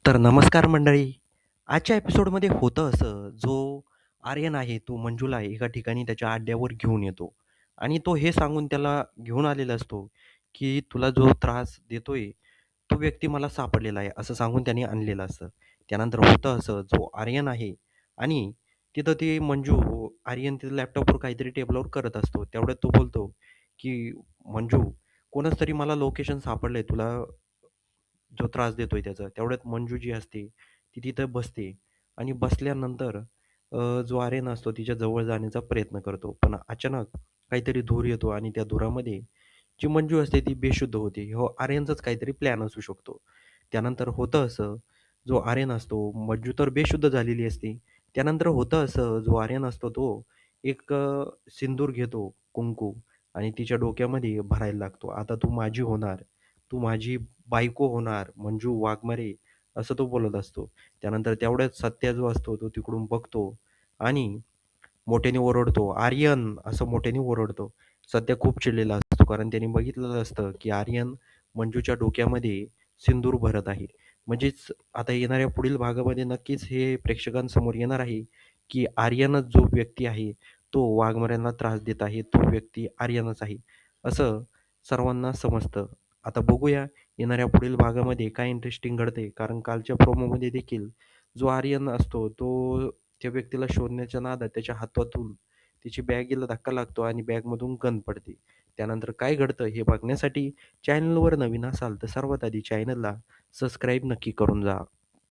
तर नमस्कार मंडळी. आजच्या एपिसोडमध्ये होतं असं, जो आर्यन आहे, तो मंजूला एका ठिकाणी त्याच्या अड्ड्यावर घेऊन येतो आणि तो हे सांगून त्याला घेऊन आलेला असतो, की "तुला जो त्रास देतोय, तो व्यक्ती मला सापडलेला आहे," असं सांगून त्याने आणलेलं असतं. त्यानंतर होतं असं, जो आर्यन आहे आणि तिथं ती मंजू आर्यन तिथं लॅपटॉपवर काहीतरी टेबलवर करत असतो. तेवढ्यात तो बोलतो, की "मंजू, कोणच तरी मला लोकेशन सापडलंय तुला जो त्रास देतोय त्याचा." तेवढ्यात मंजू जी असते, ती तिथं बसते आणि बसल्यानंतर जो आर्यन असतो तिच्या जवळ जाण्याचा प्रयत्न करतो. पण अचानक काहीतरी धूर येतो आणि त्या धुरामध्ये जी मंजू असते ती बेशुद्ध होते. हो आर्यनचाच काहीतरी प्लॅन असू शकतो. त्यानंतर होतं असं, जो आर्यन असतो, मंजू तर बेशुद्ध झालेली असते. त्यानंतर होतं असं, जो आर्यन असतो तो एक सिंदूर घेतो, कुंकू आणि तिच्या डोक्यामध्ये भरायला लागतो. "आता तू माझी होणार. तू माझी बायको होणार, मंजू वाघमारे," असं तो बोलत असतो. त्यानंतर तेवढ्यात सत्या जो असतो तो तिकडून बघतो आणि मोठ्याने ओरडतो, "आर्यन!" असं मोठ्याने ओरडतो. सध्या खूप चिडलेला असतो कारण त्याने बघितलेलं असतं, की आर्यन मंजूच्या डोक्यामध्ये सिंदूर भरत आहे. म्हणजेच आता येणाऱ्या पुढील भागामध्ये नक्कीच हे प्रेक्षकांसमोर येणार आहे, की आर्यनच जो व्यक्ती आहे, तो वाघमाऱ्यांना त्रास देत आहे. तो व्यक्ती आर्यनच आहे, असं सर्वांना समजतं. आता बघूया येणाऱ्या पुढील भागामध्ये काय इंटरेस्टिंग घडते. कारण कालच्या प्रोमोमध्ये देखील जो आर्यन असतो, तो त्या व्यक्तीला शोधण्याच्या नादात त्याच्या हातातून त्याची बॅगेला धक्का लागतो आणि बॅगमधून गन पडते. त्यानंतर काय घडतं हे बघण्यासाठी चॅनलवर नवीन असाल तर सर्वात आधी चॅनलला सबस्क्राईब नक्की करून जा.